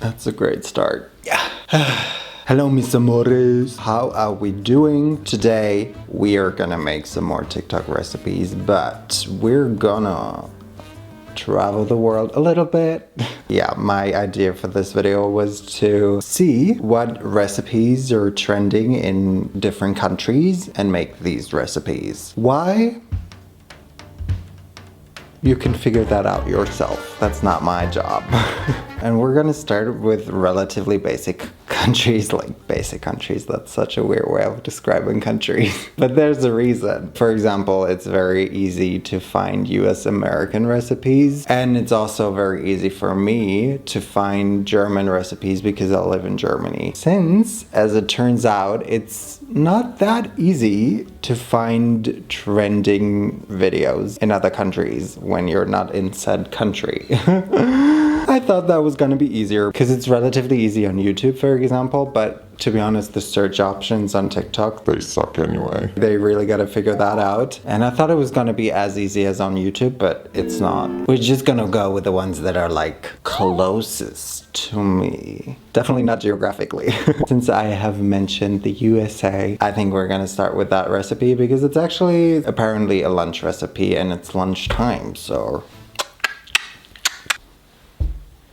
That's a great start. Yeah. Hello, mis amores. How are we doing? Today, we are gonna make some more TikTok recipes, but we're gonna travel the world a little bit. Yeah, my idea for this video was to see what recipes are trending in different countries and make these recipes. Why? You can figure that out yourself. That's not my job. And we're gonna start with relatively basic countries, like basic countries. That's such a weird way of describing countries. But there's a reason. For example, it's very easy to find US American recipes. And it's also very easy for me to find German recipes because I live in Germany. Since, as it turns out, it's not that easy to find trending videos in other countries when you're not in said country. I thought that was gonna be easier because it's relatively easy on YouTube, for example, but to be honest, the search options on TikTok, they suck anyway. They really gotta figure that out. And I thought it was gonna be as easy as on YouTube, but it's not. We're just gonna go with the ones that are like closest to me. Definitely not geographically. Since I have mentioned the USA, I think we're gonna start with that recipe because it's actually apparently a lunch recipe and it's lunchtime, so.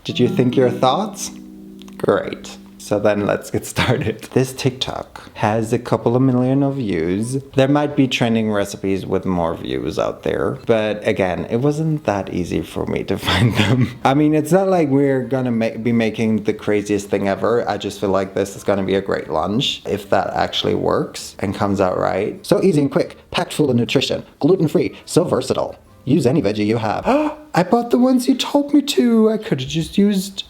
Did you think your thoughts? Great. So then let's get started. This TikTok has a couple of million of views. There might be trending recipes with more views out there, but again, it wasn't that easy for me to find them. I mean, it's not like we're gonna be making the craziest thing ever. I just feel like this is gonna be a great lunch if that actually works and comes out right. So easy and quick, packed full of nutrition, gluten-free, so versatile. Use any veggie you have. I bought the ones you told me to. I could have just used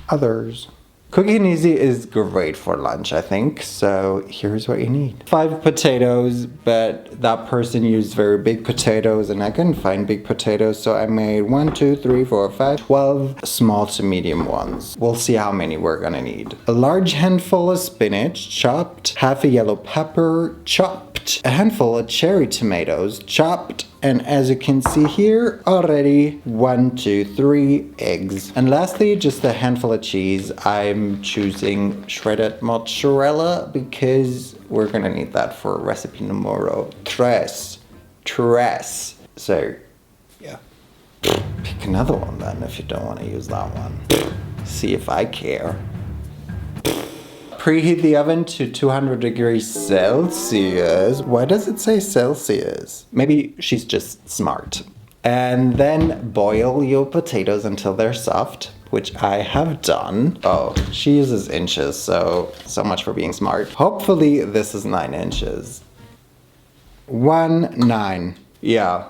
others. Cooking easy is great for lunch, I think. So here's what you need. 5 potatoes, but that person used very big potatoes and I couldn't find big potatoes. So I made 1, 2, 3, 4, 5, 12 small to medium ones. We'll see how many we're gonna need. A large handful of spinach, chopped. Half a yellow pepper, chopped. A handful of cherry tomatoes, chopped. And as you can see here, already 1, 2, 3 eggs. And lastly, just a handful of cheese. I'm choosing shredded mozzarella because we're gonna need that for recipe numero tres. So, yeah. Pick another one then if you don't wanna use that one. See if I care. Preheat the oven to 200 degrees Celsius. Why does it say Celsius? Maybe she's just smart. And then boil your potatoes until they're soft, which I have done. Oh, she uses inches, so much for being smart. Hopefully this is 9 inches. 9. Yeah.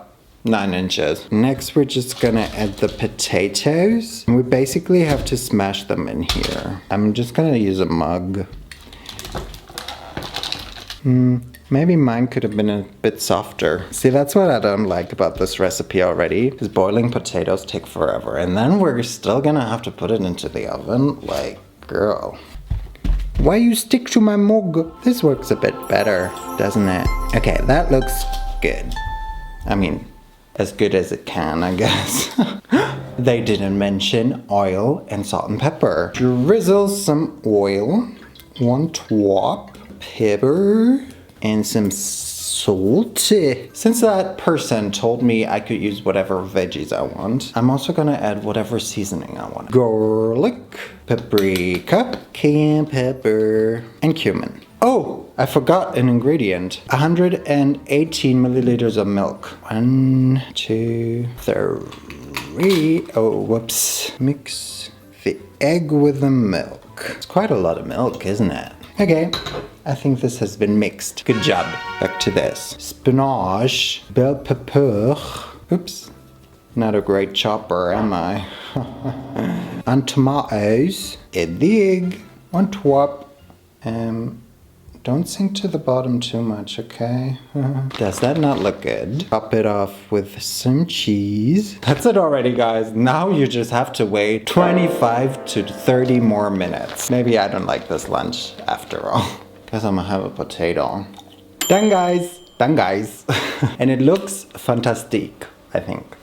9 inches. Next, we're just gonna add the potatoes. We basically have to smash them in here. I'm just gonna use a mug. Maybe mine could have been a bit softer. See, that's what I don't like about this recipe already, because boiling potatoes take forever. And then we're still gonna have to put it into the oven. Like, girl. Why you stick to my mug? This works a bit better, doesn't it? Okay, that looks good. I mean, as good as it can, I guess. They didn't mention oil and salt and pepper. Drizzle some oil on top, pepper, and some salt. Since that person told me I could use whatever veggies I want, I'm also gonna add whatever seasoning I want. Garlic, paprika, cayenne pepper, and cumin. Oh, I forgot an ingredient. 118 milliliters of milk. 1, 2, 3. Oh, whoops. Mix the egg with the milk. It's quite a lot of milk, isn't it? Okay, I think this has been mixed. Good job. Back to this. Spinach, bell pepper. Oops. Not a great chopper, am I? And tomatoes. Add the egg on top. Don't sink to the bottom too much, okay? Does that not look good? Top it off with some cheese. That's it already, guys. Now you just have to wait 25 to 30 more minutes. Maybe I don't like this lunch after all. Guess I'm gonna have a potato. Done, guys. Done, guys. And it looks fantastic, I think.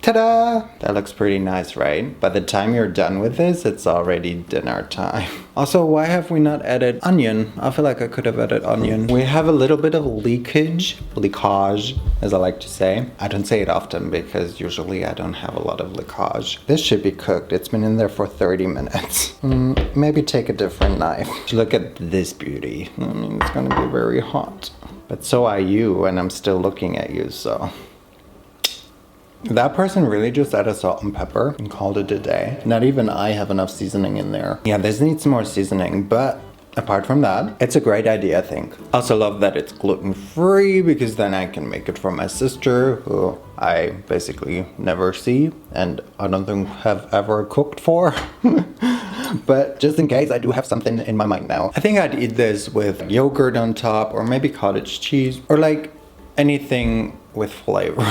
Ta-da! That looks pretty nice, right? By the time you're done with this, it's already dinner time. Also, why have we not added onion? I feel like I could have added onion. We have a little bit of leakage, as I like to say. I don't say it often because usually I don't have a lot of leakage. This should be cooked. It's been in there for 30 minutes. Maybe take a different knife. Look at this beauty. I mean, it's gonna be very hot. But so are you, and I'm still looking at you, so. That person really just added salt and pepper and called it a day. Not even I have enough seasoning in there. Yeah, this needs more seasoning, but apart from that, it's a great idea, I think. I also love that it's gluten-free because then I can make it for my sister, who I basically never see and I don't think have ever cooked for. But just in case, I do have something in my mind now. I think I'd eat this with yogurt on top, or maybe cottage cheese, or like anything with flavor.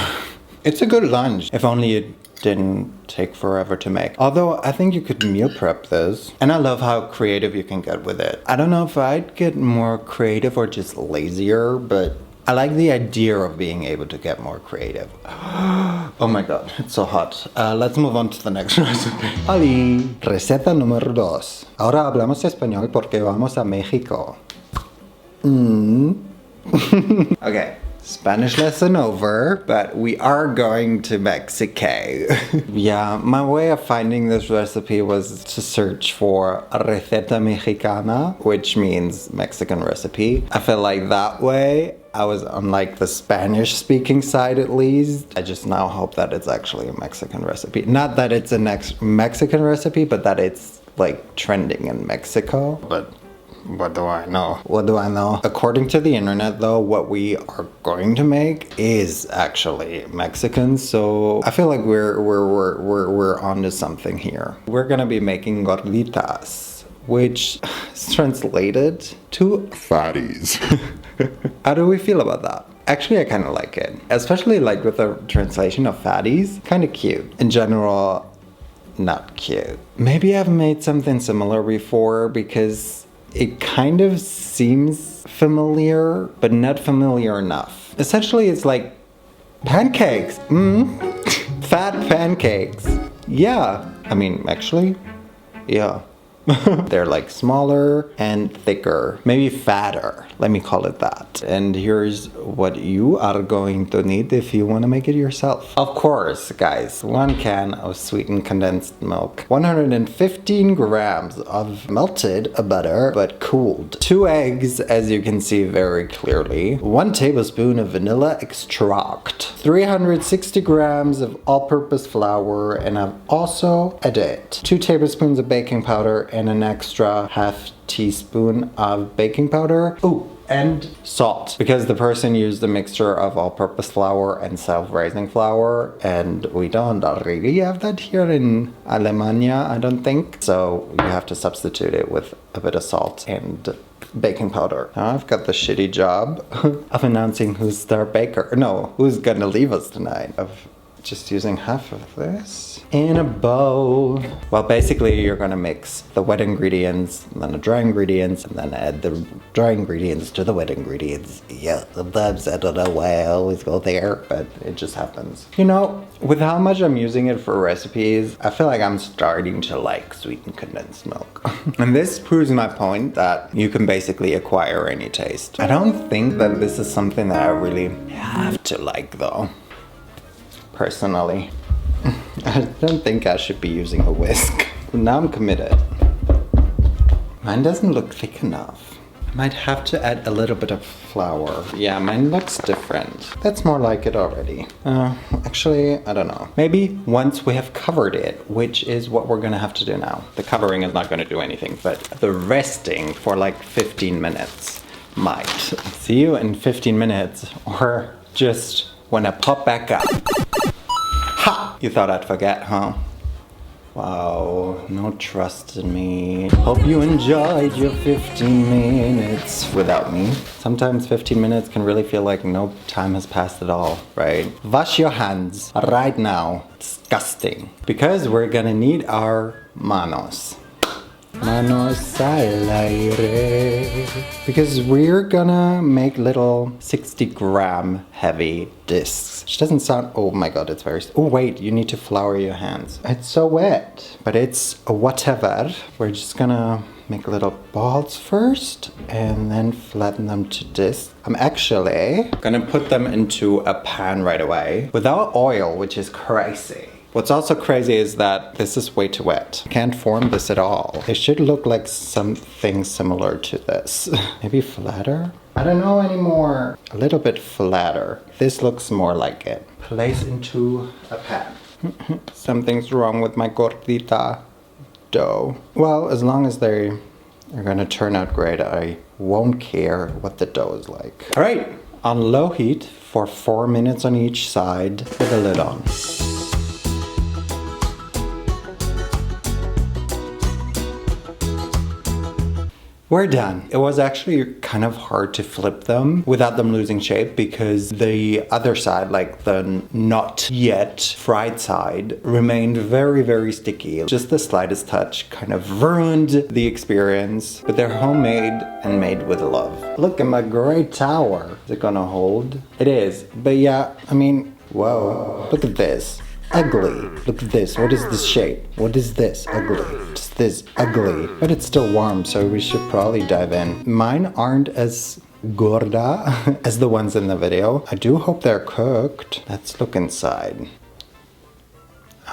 It's a good lunch, if only it didn't take forever to make. Although I think you could meal prep this. And I love how creative you can get with it. I don't know if I'd get more creative or just lazier, but I like the idea of being able to get more creative. Oh my god, it's so hot. Let's move on to the next recipe. Ali, receta número 2. Ahora hablamos español porque vamos a México. Okay. Spanish lesson over, but we are going to Mexico. Yeah, my way of finding this recipe was to search for receta mexicana, which means Mexican recipe. I feel like that way I was on like the Spanish speaking side at least. I just now hope that it's actually a Mexican recipe. Not that it's a Mexican recipe, but that it's like trending in Mexico. But what do I know? What do I know? According to the internet though, what we are going to make is actually Mexican, so I feel like we're onto something here. We're gonna be making gorditas, which is translated to fatties. How do we feel about that? Actually, I kind of like it, especially like with the translation of fatties. Kind of cute. In general, not cute. Maybe I've made something similar before because it kind of seems familiar, but not familiar enough. Essentially, it's like pancakes. Fat pancakes. Yeah. I mean, actually, yeah. They're like smaller and thicker, maybe fatter, let me call it that. And here's what you are going to need if you want to make it yourself. Of course, guys, 1 can of sweetened condensed milk, 115 grams of melted butter but cooled, 2 eggs, as you can see very clearly, 1 tablespoon of vanilla extract, 360 grams of all-purpose flour, and I've also added 2 tablespoons of baking powder and an extra half teaspoon of baking powder. Ooh, and salt, because the person used a mixture of all-purpose flour and self-raising flour, and we don't really have that here in Alemania, I don't think. So you have to substitute it with a bit of salt and baking powder. Now I've got the shitty job of announcing who's our baker. No, who's gonna leave us tonight. Of just using half of this in a bowl. Well, basically you're gonna mix the wet ingredients and then the dry ingredients and then add the dry ingredients to the wet ingredients. Yeah, sometimes I don't know why I always go there, but it just happens. You know, with how much I'm using it for recipes, I feel like I'm starting to like sweetened condensed milk. And this proves my point that you can basically acquire any taste. I don't think that this is something that I really have to like though. Personally, I don't think I should be using a whisk. Now I'm committed. Mine doesn't look thick enough. I might have to add a little bit of flour. Yeah, mine looks different. That's more like it already. Actually, I don't know. Maybe once we have covered it, which is what we're gonna have to do now. The covering is not gonna do anything, but the resting for like 15 minutes might. See you in 15 minutes, or just when I pop back up. Ha! You thought I'd forget, huh? Wow, no trust in me. Hope you enjoyed your 15 minutes without me. Sometimes 15 minutes can really feel like no time has passed at all, right? Wash your hands right now. Disgusting. Because we're gonna need our manos. Manos al aire. Because we're gonna make little 60-gram heavy discs. Which doesn't sound, oh my god, it's very, oh wait, you need to flour your hands. It's so wet, but it's whatever. We're just gonna make little balls first and then flatten them to discs. I'm actually gonna put them into a pan right away without oil, which is crazy. What's also crazy is that this is way too wet. Can't form this at all. It should look like something similar to this. Maybe flatter? I don't know anymore. A little bit flatter. This looks more like it. Place into a pan. Something's wrong with my gordita dough. Well, as long as they are gonna turn out great, I won't care what the dough is like. All right, on low heat for 4 minutes on each side with the lid on. We're done. It was actually kind of hard to flip them without them losing shape because the other side, like the not yet fried side, remained very, very sticky. Just the slightest touch kind of ruined the experience, but they're homemade and made with love. Look at my great tower. Is it gonna hold? It is, but yeah, I mean, whoa, look at this. Ugly. Look at this. What is this shape? What is this? Ugly. Just this ugly. But it's still warm, so we should probably dive in. Mine aren't as gorda as the ones in the video. I do hope they're cooked. Let's look inside.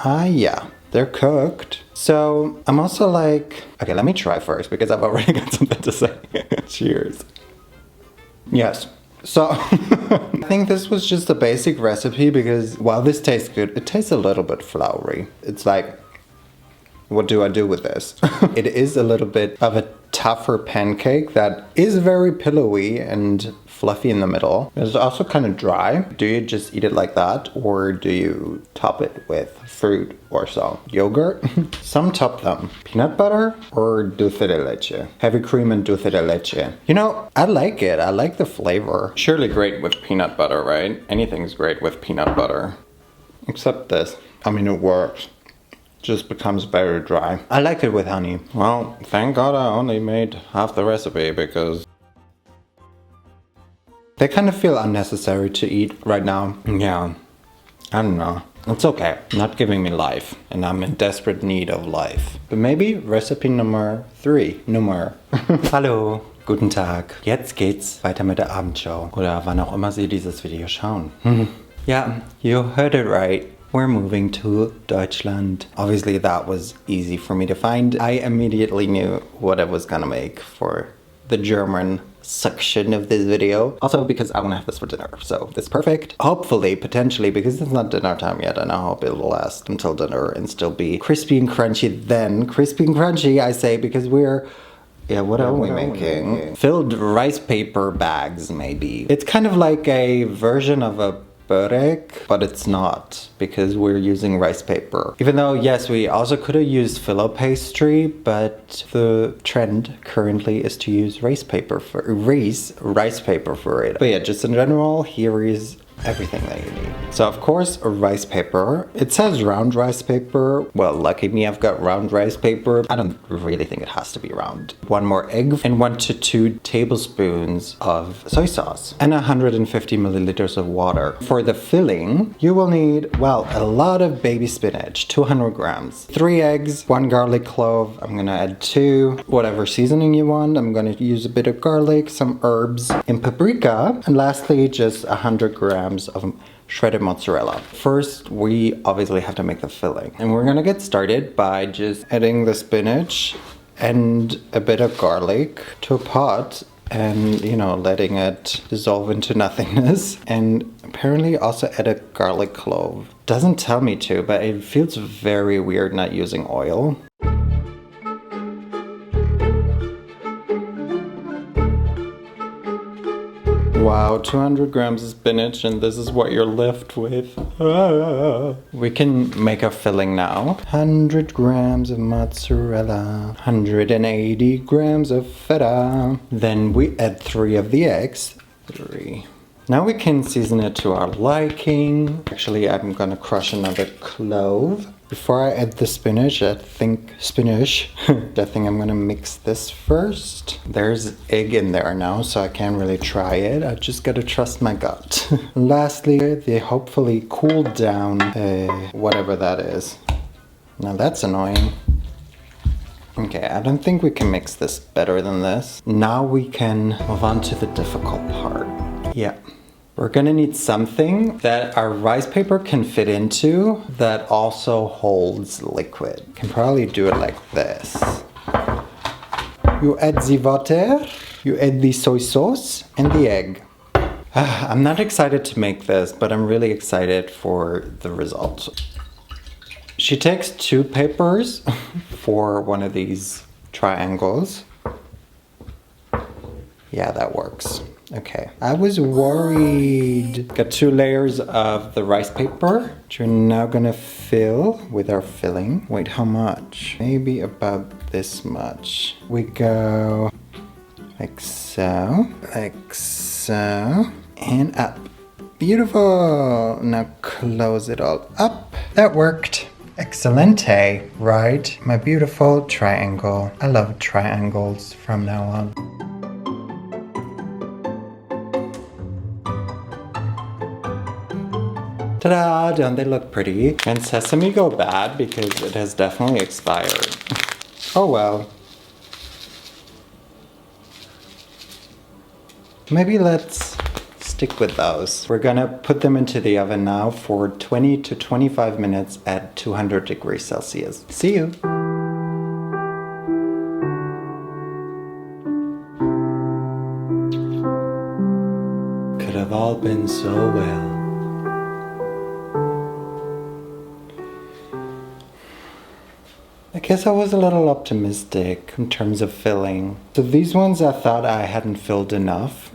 Ah, yeah. They're cooked. So I'm also like, okay, let me try first because I've already got something to say. Cheers. Yes. So, I think this was just a basic recipe because while this tastes good, it tastes a little bit floury. It's like, what do I do with this? It is a little bit of a tougher pancake that is very pillowy and fluffy in the middle. It's also kind of dry. Do you just eat it like that or do you top it with fruit or some yogurt? Some top them. Peanut butter or dulce de leche? Heavy cream and dulce de leche. You know, I like it. I like the flavor. Surely great with peanut butter, right? Anything's great with peanut butter. Except this. I mean, it works. Just becomes very dry. I like it with honey. Well, thank God I only made half the recipe because they kind of feel unnecessary to eat right now. Yeah, I don't know. It's okay. Not giving me life and I'm in desperate need of life. But maybe recipe number 3. Nummer. Hallo. Guten Tag. Jetzt geht's weiter mit der Abendschau. Oder wann auch immer Sie dieses Video schauen. Yeah, you heard it right. We're moving to Deutschland. Obviously that was easy for me to find. I immediately knew what I was gonna make for the German section of this video. Also because I wanna have this for dinner, so this is perfect. Hopefully, potentially, because it's not dinner time yet, and I hope it'll last until dinner and still be crispy and crunchy then. Crispy and crunchy, I say, because we're what are we making? Filled rice paper bags, maybe. It's kind of like a version of a börek, but it's not because we're using rice paper. Even though, yes, we also could have used filo pastry, but the trend currently is to use rice paper for it. But yeah, just in general, here is everything that you need. So of course, rice paper. It says round rice paper. Well, lucky me, I've got round rice paper. I don't really think it has to be round. 1 more egg and 1 to 2 tablespoons of soy sauce and 150 milliliters of water. For the filling, you will need, well, a lot of baby spinach, 200 grams, 3 eggs, 1 garlic clove. I'm gonna add 2, whatever seasoning you want. I'm gonna use a bit of garlic, some herbs, and paprika. And lastly, just 100 grams of shredded mozzarella. First, we obviously have to make the filling. And we're gonna get started by just adding the spinach and a bit of garlic to a pot and, you know, letting it dissolve into nothingness. And apparently also add a garlic clove. Doesn't tell me to, but it feels very weird not using oil. Wow, 200 grams of spinach and this is what you're left with. We can make a filling now. 100 grams of mozzarella, 180 grams of feta. Then we add 3 of the eggs. 3. Now we can season it to our liking. Actually, I'm gonna crush another clove. Before I add the spinach, I think I'm gonna mix this first. There's egg in there now, so I can't really try it. I just gotta trust my gut. Lastly, the hopefully cooled down, whatever that is. Now that's annoying. Okay, I don't think we can mix this better than this. Now we can move on to the difficult part. Yeah. We're gonna need something that our rice paper can fit into that also holds liquid. Can probably do it like this. You add the water, you add the soy sauce, and the egg. I'm not excited to make this, but I'm really excited for the result. She takes 2 papers for one of these triangles. Yeah, that works. Okay, I was worried. Got 2 layers of the rice paper, which we're now gonna fill with our filling. Wait, how much? Maybe about this much. We go like so, and up. Beautiful. Now close it all up. That worked. Excellente, right? My beautiful triangle. I love triangles from now on. Ta-da! Don't they look pretty? And sesame go bad because it has definitely expired. Oh well. Maybe let's stick with those. We're gonna put them into the oven now for 20 to 25 minutes at 200 degrees Celsius. See you! Could have all been so well. I guess I was a little optimistic in terms of filling. So these ones I thought I hadn't filled enough.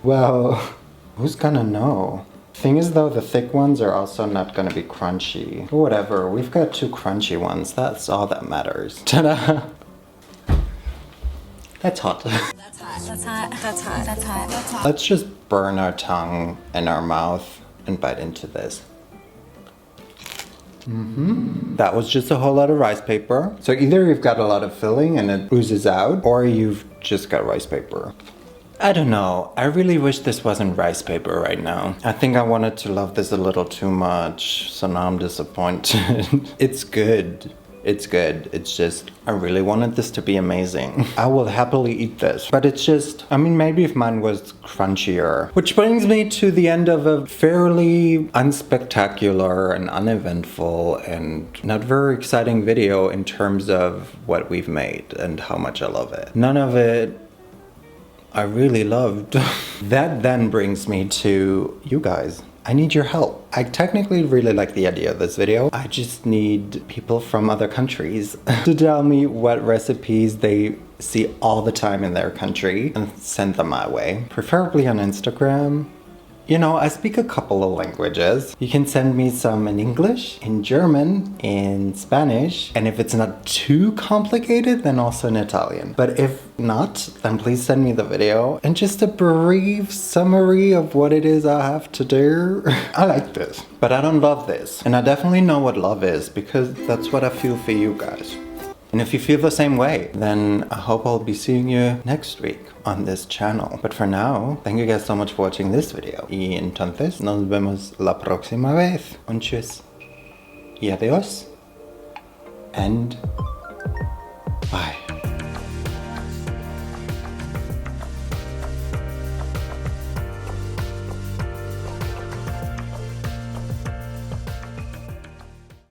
Well, who's gonna know? Thing is though, the thick ones are also not gonna be crunchy. Whatever, we've got 2 crunchy ones. That's all that matters. Ta-da! That's hot. That's hot. That's hot. That's hot. That's hot. That's hot. Let's just burn our tongue and our mouth and bite into this. That was just a whole lot of rice paper. So either you've got a lot of filling and it oozes out, or you've just got rice paper. I don't know. I really wish this wasn't rice paper right now. I think I wanted to love this a little too much, so now I'm disappointed. It's good. It's good. It's just, I really wanted this to be amazing. I will happily eat this. But it's just, I mean, maybe if mine was crunchier. Which brings me to the end of a fairly unspectacular and uneventful and not very exciting video in terms of what we've made and how much I love it. None of it I really loved. That then brings me to you guys. I need your help. I technically really like the idea of this video. I just need people from other countries to tell me what recipes they see all the time in their country and send them my way. Preferably on Instagram. You know, I speak a couple of languages. You can send me some in English, in German, in Spanish, and if it's not too complicated, then also in Italian. But if not, then please send me the video and just a brief summary of what it is I have to do. I like this, but I don't love this. And I definitely know what love is because that's what I feel for you guys. And if you feel the same way, then I hope I'll be seeing you next week on this channel. But for now, thank you guys so much for watching this video. Y entonces nos vemos la próxima vez. Un tschüss. Y adiós. And bye.